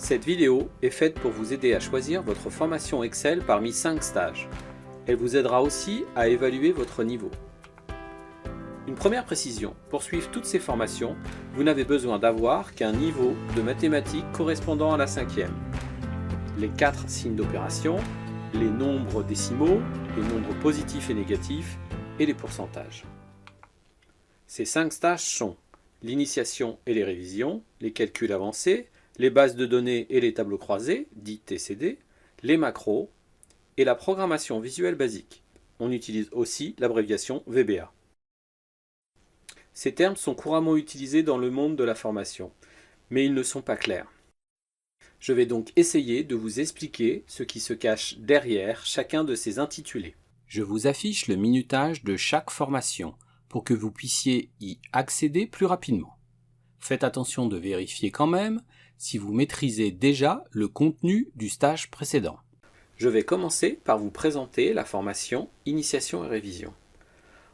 Cette vidéo est faite pour vous aider à choisir votre formation Excel parmi 5 stages. Elle vous aidera aussi à évaluer votre niveau. Une première précision, pour suivre toutes ces formations, vous n'avez besoin d'avoir qu'un niveau de mathématiques correspondant à la 5e. Les 4 signes d'opération, les nombres décimaux, les nombres positifs et négatifs et les pourcentages. Ces 5 stages sont l'initiation et les révisions, les calculs avancés, les bases de données et les tableaux croisés, dits TCD, les macros et la programmation visuelle basique. On utilise aussi l'abréviation VBA. Ces termes sont couramment utilisés dans le monde de la formation, mais ils ne sont pas clairs. Je vais donc essayer de vous expliquer ce qui se cache derrière chacun de ces intitulés. Je vous affiche le minutage de chaque formation pour que vous puissiez y accéder plus rapidement. Faites attention de vérifier quand même si vous maîtrisez déjà le contenu du stage précédent. Je vais commencer par vous présenter la formation Initiation et révision.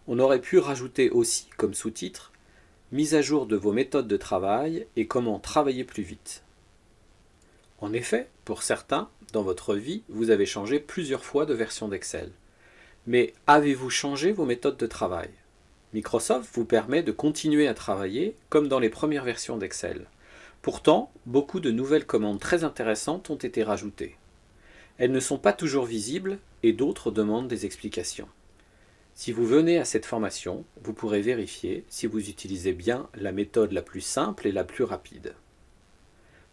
On aurait pu rajouter aussi comme sous-titre « Mise à jour de vos méthodes de travail et comment travailler plus vite ». En effet, pour certains, dans votre vie, vous avez changé plusieurs fois de version d'Excel. Mais avez-vous changé vos méthodes de travail ? Microsoft vous permet de continuer à travailler comme dans les premières versions d'Excel. Pourtant, beaucoup de nouvelles commandes très intéressantes ont été rajoutées. Elles ne sont pas toujours visibles et d'autres demandent des explications. Si vous venez à cette formation, vous pourrez vérifier si vous utilisez bien la méthode la plus simple et la plus rapide.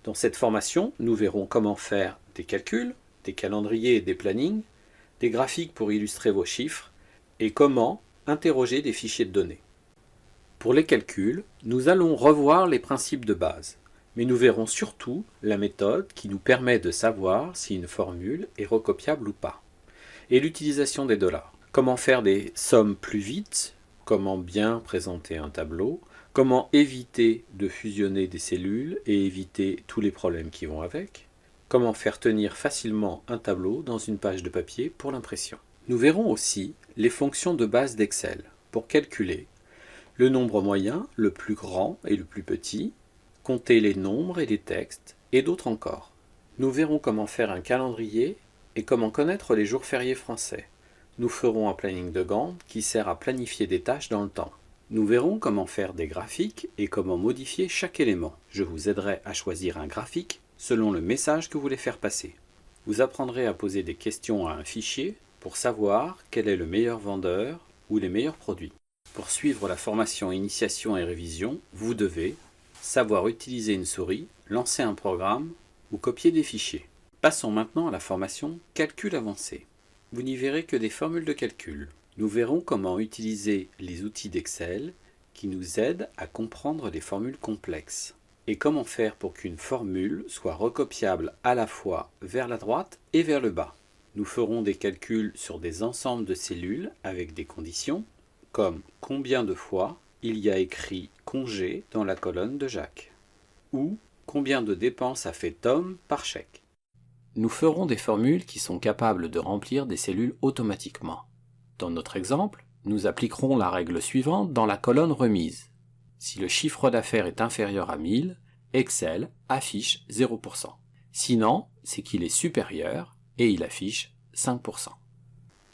Dans cette formation, nous verrons comment faire des calculs, des calendriers et des plannings, des graphiques pour illustrer vos chiffres et comment interroger des fichiers de données. Pour les calculs, nous allons revoir les principes de base, mais nous verrons surtout la méthode qui nous permet de savoir si une formule est recopiable ou pas, et l'utilisation des dollars. Comment faire des sommes plus vite, comment bien présenter un tableau, comment éviter de fusionner des cellules et éviter tous les problèmes qui vont avec, comment faire tenir facilement un tableau dans une page de papier pour l'impression. Nous verrons aussi les fonctions de base d'Excel pour calculer le nombre moyen, le plus grand et le plus petit, compter les nombres et les textes et d'autres encore. Nous verrons comment faire un calendrier et comment connaître les jours fériés français. Nous ferons un planning de Gantt qui sert à planifier des tâches dans le temps. Nous verrons comment faire des graphiques et comment modifier chaque élément. Je vous aiderai à choisir un graphique selon le message que vous voulez faire passer. Vous apprendrez à poser des questions à un fichier pour savoir quel est le meilleur vendeur ou les meilleurs produits. Pour suivre la formation Initiation et révision, vous devez savoir utiliser une souris, lancer un programme ou copier des fichiers. Passons maintenant à la formation Calcul avancé. Vous n'y verrez que des formules de calcul. Nous verrons comment utiliser les outils d'Excel qui nous aident à comprendre les formules complexes et comment faire pour qu'une formule soit recopiable à la fois vers la droite et vers le bas. Nous ferons des calculs sur des ensembles de cellules avec des conditions comme combien de fois il y a écrit congé dans la colonne de Jacques ou combien de dépenses a fait Tom par chèque. Nous ferons des formules qui sont capables de remplir des cellules automatiquement. Dans notre exemple, nous appliquerons la règle suivante dans la colonne remise. Si le chiffre d'affaires est inférieur à 1000, Excel affiche 0%. Sinon, c'est qu'il est supérieur et il affiche 5%.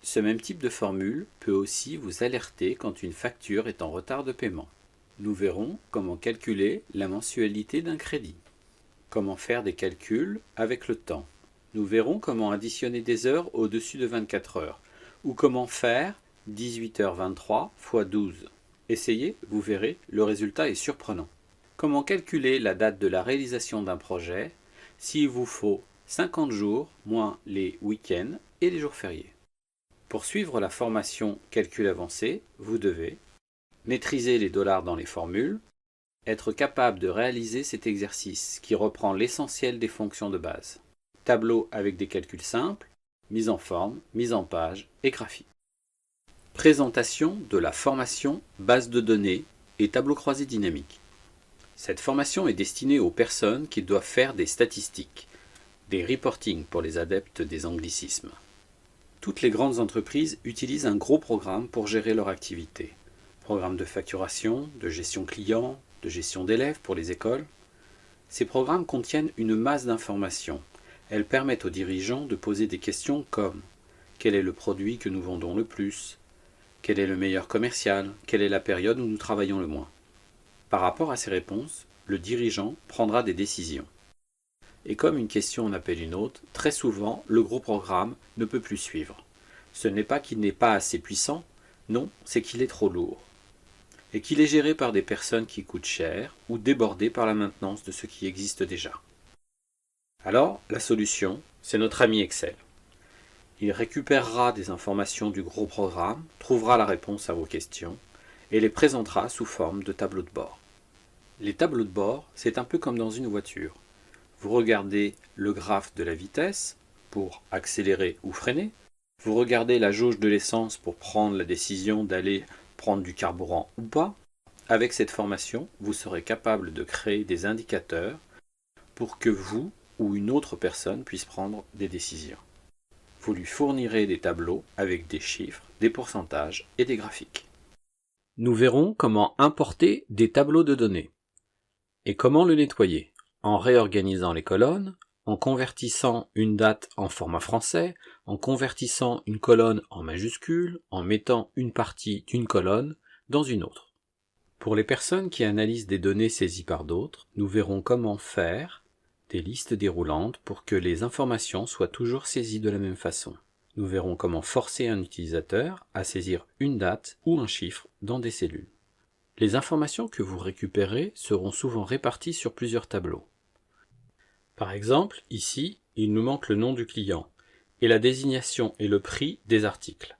Ce même type de formule peut aussi vous alerter quand une facture est en retard de paiement. Nous verrons comment calculer la mensualité d'un crédit, comment faire des calculs avec le temps. Nous verrons comment additionner des heures au-dessus de 24 heures, ou comment faire 18h23 x 12. Essayez, vous verrez, le résultat est surprenant. Comment calculer la date de la réalisation d'un projet s'il vous faut 50 jours moins les week-ends et les jours fériés. Pour suivre la formation Calcul avancé, vous devez maîtriser les dollars dans les formules, être capable de réaliser cet exercice qui reprend l'essentiel des fonctions de base. Tableau avec des calculs simples, mise en forme, mise en page et graphique. Présentation de la formation base de données et tableau croisé dynamique. Cette formation est destinée aux personnes qui doivent faire des statistiques, des reporting pour les adeptes des anglicismes. Toutes les grandes entreprises utilisent un gros programme pour gérer leur activité. Programme de facturation, de gestion client, de gestion d'élèves pour les écoles. Ces programmes contiennent une masse d'informations. Elles permettent aux dirigeants de poser des questions comme: quel est le produit que nous vendons le plus? Quel est le meilleur commercial? Quelle est la période où nous travaillons le moins? Par rapport à ces réponses, le dirigeant prendra des décisions. Et comme une question en appelle une autre, très souvent, le gros programme ne peut plus suivre. Ce n'est pas qu'il n'est pas assez puissant, non, c'est qu'il est trop lourd. Et qu'il est géré par des personnes qui coûtent cher ou débordé par la maintenance de ce qui existe déjà. Alors, la solution, c'est notre ami Excel. Il récupérera des informations du gros programme, trouvera la réponse à vos questions et les présentera sous forme de tableaux de bord. Les tableaux de bord, c'est un peu comme dans une voiture. Vous regardez le graphe de la vitesse pour accélérer ou freiner. Vous regardez la jauge de l'essence pour prendre la décision d'aller prendre du carburant ou pas. Avec cette formation, vous serez capable de créer des indicateurs pour que vous ou une autre personne puisse prendre des décisions. Vous lui fournirez des tableaux avec des chiffres, des pourcentages et des graphiques. Nous verrons comment importer des tableaux de données et comment le nettoyer en réorganisant les colonnes, en convertissant une date en format français, en convertissant une colonne en majuscule, en mettant une partie d'une colonne dans une autre. Pour les personnes qui analysent des données saisies par d'autres, nous verrons comment faire des listes déroulantes pour que les informations soient toujours saisies de la même façon. Nous verrons comment forcer un utilisateur à saisir une date ou un chiffre dans des cellules. Les informations que vous récupérez seront souvent réparties sur plusieurs tableaux. Par exemple, ici, il nous manque le nom du client et la désignation et le prix des articles.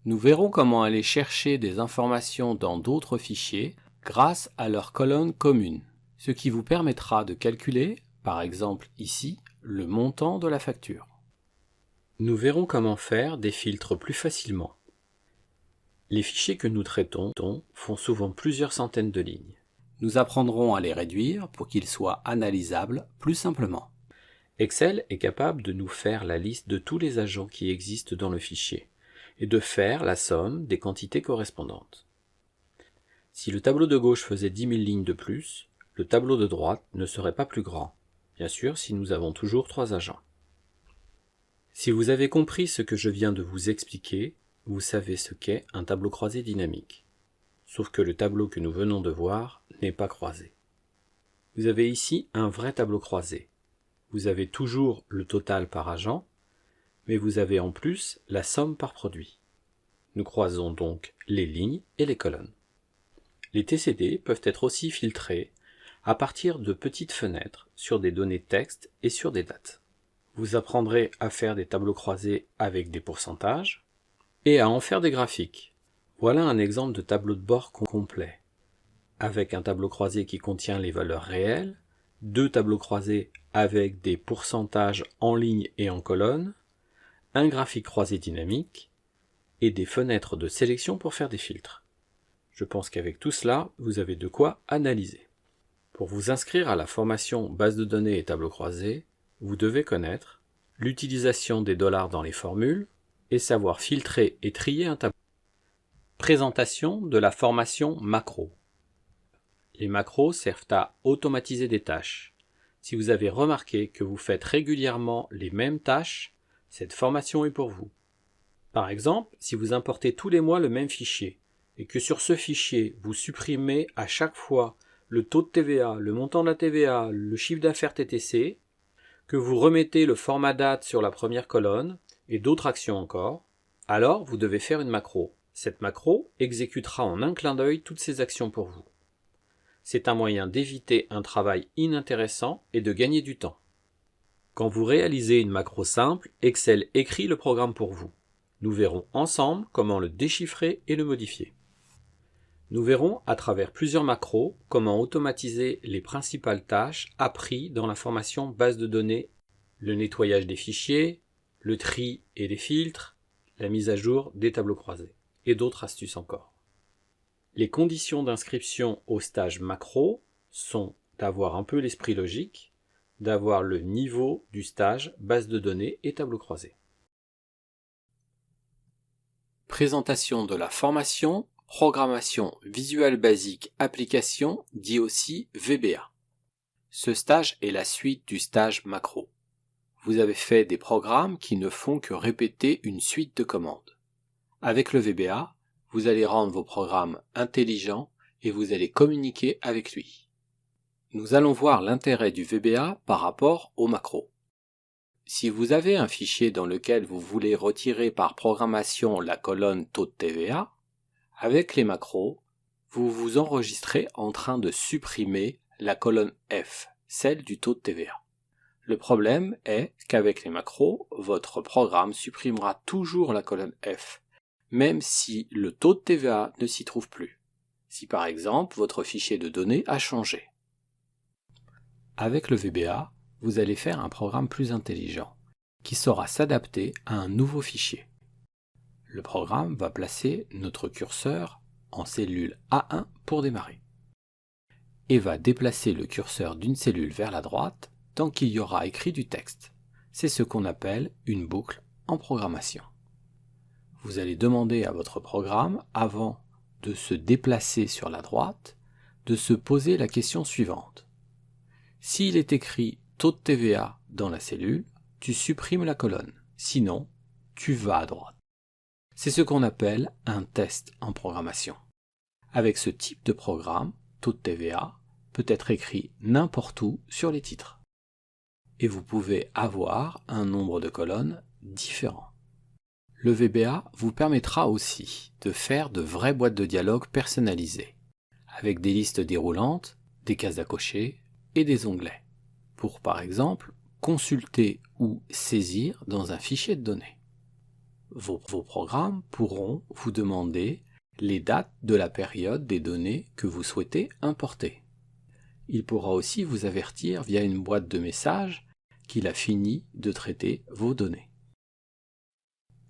Nous verrons comment aller chercher des informations dans d'autres fichiers grâce à leur colonne commune, ce qui vous permettra de calculer, par exemple ici, le montant de la facture. Nous verrons comment faire des filtres plus facilement. Les fichiers que nous traitons font souvent plusieurs centaines de lignes. Nous apprendrons à les réduire pour qu'ils soient analysables plus simplement. Excel est capable de nous faire la liste de tous les agents qui existent dans le fichier et de faire la somme des quantités correspondantes. Si le tableau de gauche faisait 10 000 lignes de plus, le tableau de droite ne serait pas plus grand, bien sûr si nous avons toujours 3 agents. Si vous avez compris ce que je viens de vous expliquer, vous savez ce qu'est un tableau croisé dynamique. Sauf que le tableau que nous venons de voir n'est pas croisé. Vous avez ici un vrai tableau croisé. Vous avez toujours le total par agent, mais vous avez en plus la somme par produit. Nous croisons donc les lignes et les colonnes. Les TCD peuvent être aussi filtrés à partir de petites fenêtres sur des données texte et sur des dates. Vous apprendrez à faire des tableaux croisés avec des pourcentages et à en faire des graphiques. Voilà un exemple de tableau de bord complet, avec un tableau croisé qui contient les valeurs réelles, 2 tableaux croisés avec des pourcentages en ligne et en colonne, un graphique croisé dynamique et des fenêtres de sélection pour faire des filtres. Je pense qu'avec tout cela, vous avez de quoi analyser. Pour vous inscrire à la formation base de données et tableaux croisés, vous devez connaître l'utilisation des dollars dans les formules et savoir filtrer et trier un tableau. Présentation de la formation macro. Les macros servent à automatiser des tâches. Si vous avez remarqué que vous faites régulièrement les mêmes tâches, cette formation est pour vous. Par exemple, si vous importez tous les mois le même fichier et que sur ce fichier vous supprimez à chaque fois le taux de TVA, le montant de la TVA, le chiffre d'affaires TTC, que vous remettez le format date sur la première colonne et d'autres actions encore, alors vous devez faire une macro. Cette macro exécutera en un clin d'œil toutes ces actions pour vous. C'est un moyen d'éviter un travail inintéressant et de gagner du temps. Quand vous réalisez une macro simple, Excel écrit le programme pour vous. Nous verrons ensemble comment le déchiffrer et le modifier. Nous verrons à travers plusieurs macros comment automatiser les principales tâches apprises dans la formation base de données, le nettoyage des fichiers, le tri et les filtres, la mise à jour des tableaux croisés et d'autres astuces encore. Les conditions d'inscription au stage macro sont d'avoir un peu l'esprit logique, d'avoir le niveau du stage base de données et tableaux croisés. Présentation de la formation Programmation Visual Basic Application, dit aussi VBA. Ce stage est la suite du stage macro. Vous avez fait des programmes qui ne font que répéter une suite de commandes. Avec le VBA, vous allez rendre vos programmes intelligents et vous allez communiquer avec lui. Nous allons voir l'intérêt du VBA par rapport au macro. Si vous avez un fichier dans lequel vous voulez retirer par programmation la colonne taux de TVA, avec les macros, vous vous enregistrez en train de supprimer la colonne F, celle du taux de TVA. Le problème est qu'avec les macros, votre programme supprimera toujours la colonne F, même si le taux de TVA ne s'y trouve plus. Si par exemple votre fichier de données a changé. Avec le VBA, vous allez faire un programme plus intelligent, qui saura s'adapter à un nouveau fichier. Le programme va placer notre curseur en cellule A1 pour démarrer, et va déplacer le curseur d'une cellule vers la droite tant qu'il y aura écrit du texte. C'est ce qu'on appelle une boucle en programmation. Vous allez demander à votre programme, avant de se déplacer sur la droite, de se poser la question suivante. S'il est écrit taux de TVA dans la cellule, tu supprimes la colonne, sinon tu vas à droite. C'est ce qu'on appelle un test en programmation. Avec ce type de programme, taux de TVA peut être écrit n'importe où sur les titres. Et vous pouvez avoir un nombre de colonnes différent. Le VBA vous permettra aussi de faire de vraies boîtes de dialogue personnalisées, avec des listes déroulantes, des cases à cocher et des onglets, pour par exemple consulter ou saisir dans un fichier de données. Vos programmes pourront vous demander les dates de la période des données que vous souhaitez importer. Il pourra aussi vous avertir via une boîte de messages qu'il a fini de traiter vos données.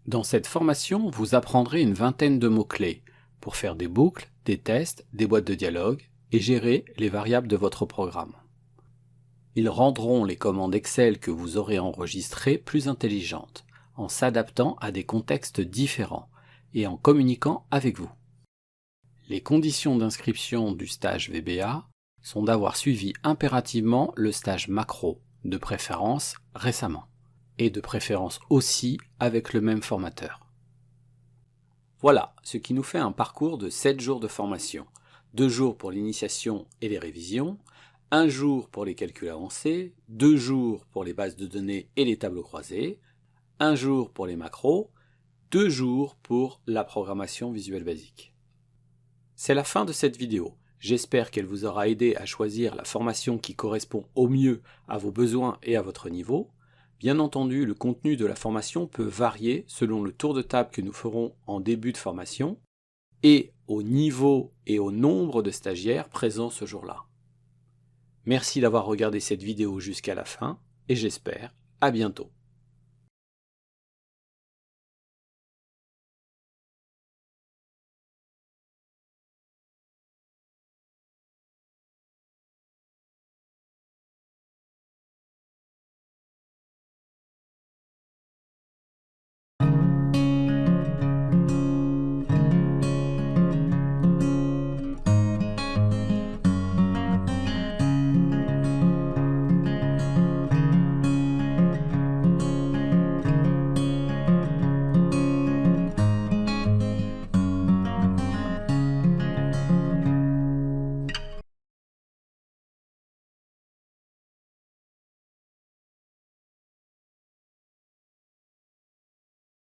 Dans cette formation, vous apprendrez une vingtaine de mots-clés pour faire des boucles, des tests, des boîtes de dialogue et gérer les variables de votre programme. Ils rendront les commandes Excel que vous aurez enregistrées plus intelligentes, en s'adaptant à des contextes différents et en communiquant avec vous. Les conditions d'inscription du stage VBA sont d'avoir suivi impérativement le stage macro, de préférence récemment, et de préférence aussi avec le même formateur. Voilà ce qui nous fait un parcours de 7 jours de formation, 2 jours pour l'initiation et les révisions, 1 jour pour les calculs avancés, 2 jours pour les bases de données et les tableaux croisés, 1 jour pour les macros, 2 jours pour la programmation visuelle basique. C'est la fin de cette vidéo. J'espère qu'elle vous aura aidé à choisir la formation qui correspond au mieux à vos besoins et à votre niveau. Bien entendu, le contenu de la formation peut varier selon le tour de table que nous ferons en début de formation et au niveau et au nombre de stagiaires présents ce jour-là. Merci d'avoir regardé cette vidéo jusqu'à la fin et j'espère à bientôt.